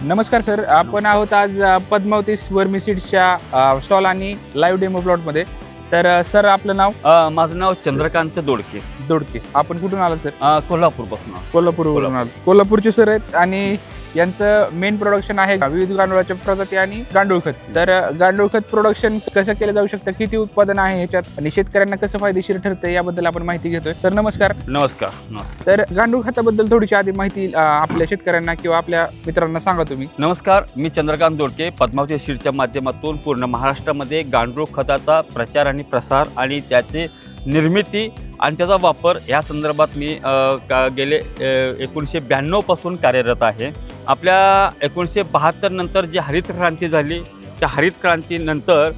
नमस्कार सर, आपण आहोत आज पद्मावती वर्मी सीड्सच्या स्टॉल आणि लाईव्ह डेमो प्लॉटमध्ये. तर सर आपलं नाव? माझं नाव चंद्रकांत दोडके. दोडके. आपण कुठून आलात सर? कोल्हापूरपासून. कोल्हापूरवरून आलो. कोल्हापूरचे सर आहेत आणि यांचं मेन प्रोडक्शन आहे विविध गांडुळाच्या प्रजाती आणि गांडूळ खत. तर गांडूळ खत प्रोडक्शन कसं केलं जाऊ शकतं, किती उत्पादन आहे ह्याच्यात आणि शेतकऱ्यांना कसं फायदेशीर ठरतं याबद्दल आपण माहिती घेतोय. सर नमस्कार. नमस्कार. तर गांडूळ खताबद्दल थोडीशी आधी माहिती आपल्या शेतकऱ्यांना किंवा आपल्या मित्रांना सांगा तुम्ही. नमस्कार, मी चंद्रकांत दोडके. पद्मावती सीडच्या माध्यमातून पूर्ण महाराष्ट्रामध्ये गांडूळ खताचा प्रचार आणि प्रसार आणि त्याची निर्मिती आणि त्याचा वापर या संदर्भात मी गेले 1992 पासून कार्यरत आहे. आपल्या 1972 नंतर जी हरित क्रांती झाली, त्या हरित क्रांतीनंतर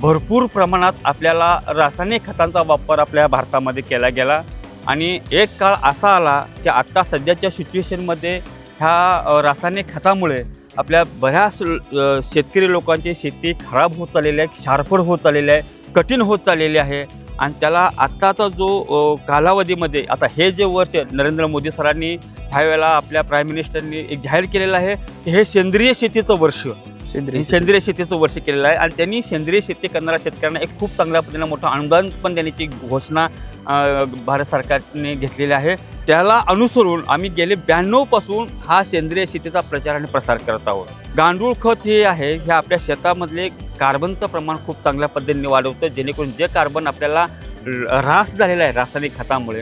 भरपूर प्रमाणात आपल्याला रासायनिक खतांचा वापर आपल्या भारतामध्ये केला गेला आणि एक काळ असा आला की आत्ता सध्याच्या सिच्युएशनमध्ये ह्या रासायनिक खतामुळे आपल्या बऱ्याच शेतकरी लोकांची शेती खराब होत चाललेली आहे, क्षारफळ होत चाललेली आहे, कठीण होत चाललेली आहे. आणि त्याला आत्ताचा जो कालावधीमध्ये आता हे जे वर्ष नरेंद्र मोदी सरांनी ह्यावेळेला आपल्या प्राईम मिनिस्टरनी एक जाहीर केलेलं आहे की हे सेंद्रिय शेतीचं वर्ष, सेंद्रिय शेतीचं वर्ष केलेलं आहे. आणि त्यांनी सेंद्रिय शेती करणाऱ्या शेतकऱ्यांना एक खूप चांगल्या पद्धतीनं मोठं अनुदान पण देण्याची घोषणा भारत सरकारने घेतलेली आहे. त्याला अनुसरून आम्ही गेले 92 पासून हा सेंद्रिय शेतीचा प्रचार आणि प्रसार करत आहोत. गांडूळ खत हे आहे, हे आपल्या शेतामधले कार्बनचं प्रमाण खूप चांगल्या पद्धतीने वाढवतं, जेणेकरून जे कार्बन आपल्याला ऱ्हास झालेला आहे रासायनिक खतामुळे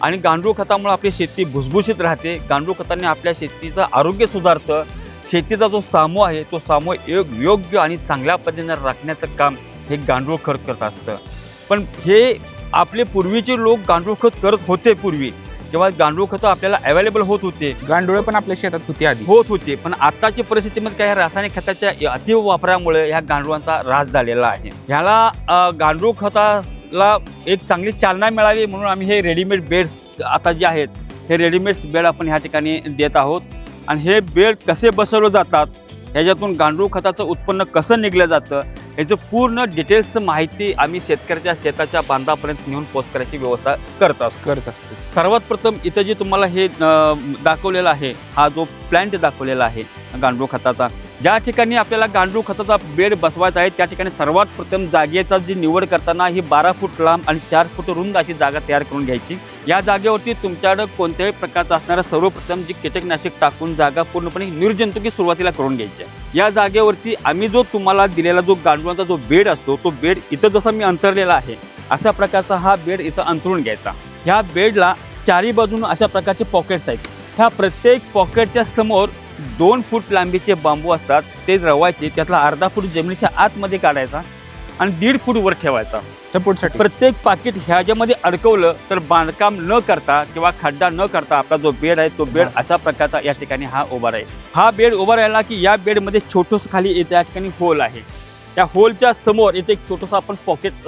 आणि गांडूळ खतामुळे आपली शेती भुसभुशीत राहते. गांडूळ खताने आपल्या शेतीचं आरोग्य सुधारतं. शेतीचा जो सामू आहे तो सामू योग्य आणि चांगल्या पद्धतीने राखण्याचं काम हे गांडूळ खत करत असतं. पण हे आपले पूर्वीचे लोक गांडूळ खत करत होते पूर्वी, किंवा गांडूळ खतं आपल्याला अवेलेबल होत होते, गांडूळ पण आपल्या शेतात होती आधी होत होते. पण आताची परिस्थितीमध्ये काय रासायनिक खताच्या अतिवापरामुळे ह्या गांडुळांचा ऱ्हास झालेला आहे. ह्याला गांडूळ खताला एक चांगली चालना मिळावी म्हणून आम्ही हे रेडीमेड बेड्स आता जे आहेत हे रेडीमेड बेड आपण ह्या ठिकाणी देत आहोत. आणि हे बेड कसे बसवले जातात, ह्याच्यातून गांडूळ खताचं उत्पन्न कसं निघलं जातं, याचं पूर्ण डिटेल्स माहिती आम्ही शेतकऱ्याच्या शेताच्या बांधापर्यंत नेऊन पोच करायची व्यवस्था करत असतो. सर्वात प्रथम इथं जे तुम्हाला हे दाखवलेला आहे, हा जो प्लॅन्ट दाखवलेला आहे गांडूळ खताचा, ज्या ठिकाणी आपल्याला गांडूळ खताचा बेड बसवायचा आहे त्या ठिकाणी सर्वात प्रथम जागेचा जी निवड करताना ही 12 फूट लांब आणि 4 फूट रुंद अशी जागा तयार करून घ्यायची. या जागेवरती तुमच्याकडं कोणत्याही प्रकारचं असणारं सर्वप्रथम जी कीटकनाशक टाकून जागा पूर्णपणे निर्जंतुकी सुरुवातीला करून घ्यायची आहे. या जागेवरती आम्ही जो तुम्हाला दिलेला जो गांडुळाचा जो बेड असतो तो बेड इथं जसं मी अंतरलेला आहे अशा प्रकारचा हा बेड इथं अंतरून घ्यायचा. ह्या बेडला चारी बाजून अशा प्रकारचे पॉकेट्स आहेत. ह्या प्रत्येक पॉकेटच्या समोर 2 फूट लांबीचे बांबू असतात, ते रवायचे. त्यातला अर्धा फूट जमिनीच्या आतमध्ये काढायचा आणि 1.5 फूट वर ठेवायचा सपोर्टसाठी. प्रत्येक पाकिट ह्याच्यामध्ये अडकवलं तर बांधकाम न करता किंवा खड्डा न करता आपला जो बेड आहे तो बेड अशा प्रकारचा या ठिकाणी हा उभा राहील. हा बेड उभा राहिला की या बेडमध्ये छोटंसं खाली त्या ठिकाणी होल आहे. त्या होलच्या समोर इथे एक छोटंसं आपण पॉकेट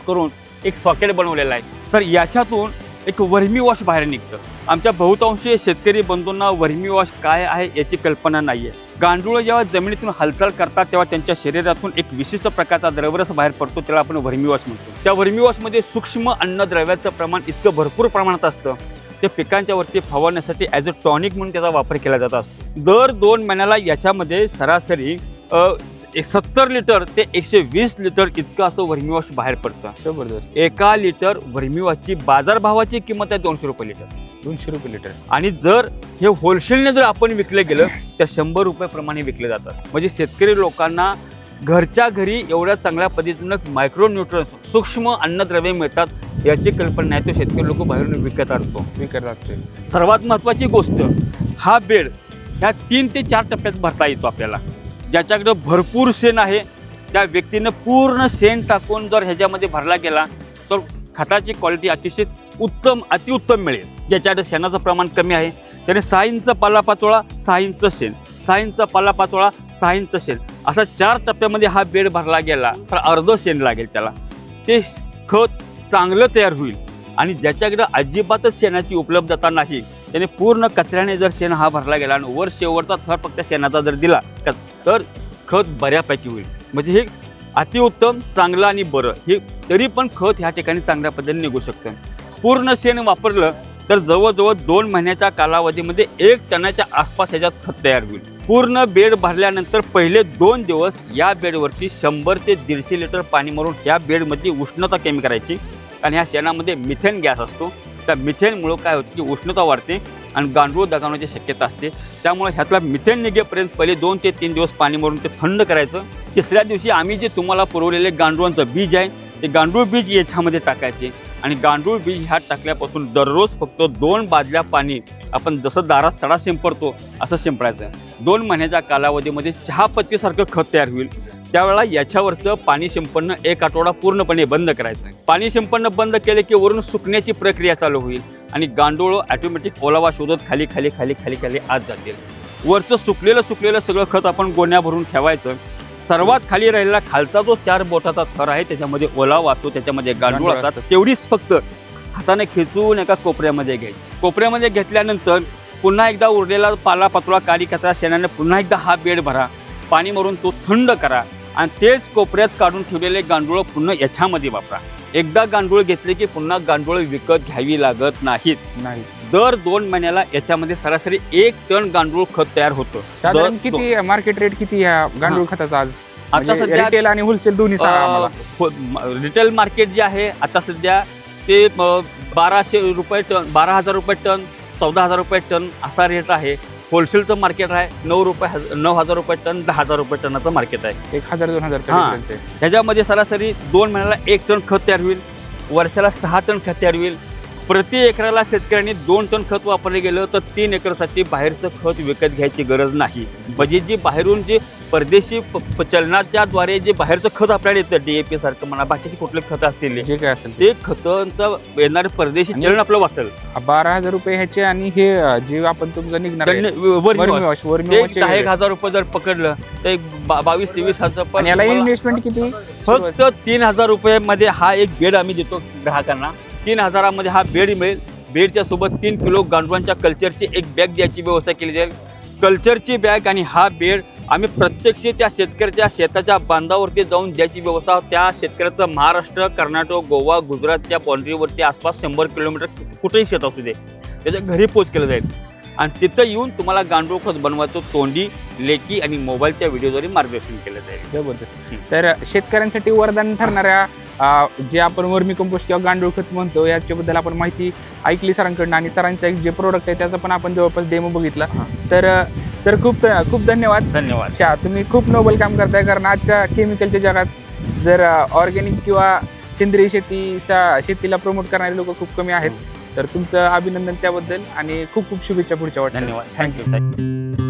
करून एक सॉकेट बनवलेलं आहे. तर याच्यातून एक वर्मी वॉश बाहेर निघतं. आमच्या बहुतांशी शेतकरी बंधूंना वर्मी वॉश काय आहे याची कल्पना नाही आहे. गांडूळ जेव्हा जमिनीतून हालचाल करतात तेव्हा त्यांच्या शरीरातून एक विशिष्ट प्रकारचा द्रवरस बाहेर पडतो, त्याला आपण वर्मी वॉश म्हणतो. त्या वर्मी वॉशमध्ये सूक्ष्म अन्नद्रव्याचं प्रमाण इतकं भरपूर प्रमाणात असतं, ते पिकांच्या वरती फवारण्यासाठी ॲज अ टॉनिक म्हणून त्याचा वापर केला जात असतो. दर 2 महिन्याला याच्यामध्ये सरासरी 70 लिटर ते 120 लिटर इतकं असं वर्मी वॉश बाहेर पडतं. जबरदस्त. 1 लिटर वर्मी वॉशची बाजारभावाची किंमत आहे 200 रुपये लिटर. 200 रुपये लिटर. आणि जर हे होलसेलने जर आपण विकलं गेलं तर 100 रुपये प्रमाणे विकले जात असतं. म्हणजे शेतकरी लोकांना घरच्या घरी एवढ्या चांगल्या पद्धतीनं मायक्रो न्यूट्रन्स सूक्ष्म अन्नद्रव्ये मिळतात याची कल्पना नाही, तो शेतकरी लोक बाहेरून विकत आणतो. सर्वात महत्त्वाची गोष्ट, हा बेड ह्या 3 ते 4 टप्प्यात भरता येतो. आपल्याला ज्याच्याकडं भरपूर शेण आहे त्या व्यक्तीनं पूर्ण शेण टाकून जर ह्याच्यामध्ये भरला गेला तर खताची क्वालिटी अतिशय उत्तम अतिउत्तम मिळेल. ज्याच्याकडे शेणाचं प्रमाण कमी आहे त्याने 6 इंच पालापाचोळा 6 इंच शेण, 6 इंच पालापाचोळा 6 इंच शेण, असा 4 टप्प्यामध्ये हा बेड भरला गेला तर अर्ध शेण लागेल त्याला. ते खत चांगलं तयार होईल. आणि ज्याच्याकडे अजिबातच शेणाची उपलब्धता नाही त्याने पूर्ण कचऱ्याने जर शेण हा भरला गेला आणि वर शेवटचा थर फक्त शेणाचा जर दिला तर खत बऱ्यापैकी होईल. म्हणजे हे अतिउत्तम, चांगलं आणि बरं हे तरी पण खत ह्या ठिकाणी चांगल्या पद्धतीने निघू शकतं. पूर्ण शेण वापरलं तर जवळजवळ 2 महिन्याच्या कालावधीमध्ये 1 टनाच्या आसपास ह्याच्यात खत तयार होईल. पूर्ण बेड भरल्यानंतर पहिले 2 दिवस या बेडवरती 100 ते 150 लिटर पाणी मारून या बेडमध्ये उष्णता कमी करायची. आणि ह्या शेणामध्ये मिथेन गॅस असतो. त्या मिथेनमुळं काय होतं की उष्णता वाढते आणि गांडूळ दगावण्याची शक्यता असते. त्यामुळे ह्यातला मिथेन निघेपर्यंत पहिले 2 ते 3 दिवस पाणी मारून ते थंड करायचं. तिसऱ्या दिवशी आम्ही जे तुम्हाला पुरवलेले गांडूळांचं बीज आहे ते गांडूळ बीज याच्यामध्ये टाकायचे आणि गांडूळ बीज ह्यात टाकल्यापासून दररोज फक्त 2 बादल्या पाणी आपण जसं दारात सडा शिंपडतो असं शिंपडायचं. 2 महिन्याच्या कालावधीमध्ये चहापत्तीसारखं खत तयार होईल. त्यावेळेला याच्यावरचं पाणी शिंपडणं 1 आठवडा पूर्णपणे बंद करायचं. पाणी शिंपडणं बंद केले की वरून सुकण्याची प्रक्रिया चालू होईल आणि गांडूळ ऑटोमॅटिक ओलावा शोधत खाली खाली खाली खाली खाली आत जातील. वरचं सुकलेलं सगळं खत आपण गोण्या भरून ठेवायचं. सर्वात खाली राहिलेला खालचा जो 4 बोटाचा थर आहे त्याच्यामध्ये ओलावा असतो, त्याच्यामध्ये गांडूळ असतात. तेवढीच फक्त हाताने खेचून एका कोपऱ्यामध्ये घ्यायची. कोपऱ्यामध्ये घेतल्यानंतर पुन्हा एकदा उरलेला पालापाचोळा काडी कचरा शेणाने पुन्हा एकदा हा बेड भरा, पाणी मारून तो थंड करा आणि तेच कोपऱ्यात काढून ठेवलेले गांडूळ पुन्हा याच्यामध्ये वापरा. एकदा गांडूळ घेतले की पुन्हा गांडूळ विकत घ्यावी लागत नाहीत. दर 2 महिन्याला याच्यामध्ये सरासरी 1 टन गांडूळ खत तयार होतं. साधारण किती मार्केट रेट किती ह्या गांडूळ खताचा आज? आता सध्या रिटेल आणि होलसेल दोन्ही सांगा आम्हाला. रिटेल मार्केट जे आहे आता सध्या ते 1200 रुपये टन, 12,000 रुपये टन, 14,000 रुपये टन असा रेट आहे. होलसेलचं मार्केट आहे 9,000 रुपये टन, 10,000 रुपये टनाचं मार्केट आहे. 1,000-2,000 ह्याच्यामध्ये सरासरी 2 महिन्याला 1 टन खत तयार होईल. वर्षाला 6 टन खत तयार होईल. प्रति एकराला शेतकऱ्यांनी 2 टन खत वापरले गेलं तर 3 एकरसाठी बाहेरचं खत विकत घ्यायची गरज नाही. म्हणजे जी बाहेरून जे परदेशी चलनाच्या द्वारे जे बाहेरचं खत आपल्याला येतं DAP सारखं म्हणा बाकीचे कुठले खत असतील जे काय असेल ते खतांचं येणारे परदेशी चलन आपलं वाचल. 12,000 रुपये ह्याचे आणि हे जे आपण तुमचं निघणार आहे, ते 10,000 रुपये जर पकडलं तर 22-23,000. आणि याला इन्व्हेस्टमेंट किती? फक्त 3,000 रुपयामध्ये हा एक बेड आम्ही देतो ग्राहकांना. 3,000 मध्ये हा बेड मिळेल. बेडच्या सोबत 3 किलो गांडुळांच्या कल्चरची एक बॅग द्यायची व्यवस्था केली जाईल. कल्चरची बॅग आणि हा बेड आम्ही प्रत्यक्ष त्या शेतकऱ्याच्या शेताच्या बांधावरती जाऊन द्यायची व्यवस्था. त्या शेतकऱ्याचं महाराष्ट्र, कर्नाटक, गोवा, गुजरातच्या बाउंड्रीवरती आसपास 100 किलोमीटर कुठेही शेत असू दे त्याच्या घरी पोच केलं जाईल आणि तिथं येऊन तुम्हाला गांडूळ खत बनवायचं तोंडी, लेखी आणि मोबाईलच्या व्हिडिओद्वारे मार्गदर्शन केलं जाईल. जबरदस्त. तर शेतकऱ्यांसाठी वरदान ठरणाऱ्या जे आपण वर्मी कंपोस्ट किंवा गांडूळ खत म्हणतो याच्याबद्दल आपण माहिती ऐकली सरांकडनं आणि सरांचं एक जे प्रोडक्ट आहे त्याचा पण आपण जवळपास डेमो बघितला. तर सर खूप खूप धन्यवाद. तुम्ही खूप नोबल काम करताय. कारण आजच्या केमिकलच्या जगात जर ऑर्गॅनिक किंवा सेंद्रिय शेतीला प्रमोट करणारे लोक खूप कमी आहेत. तर तुमचं अभिनंदन त्याबद्दल आणि खूप खूप शुभेच्छा पुढच्या वाटत. धन्यवाद. थँक्यू.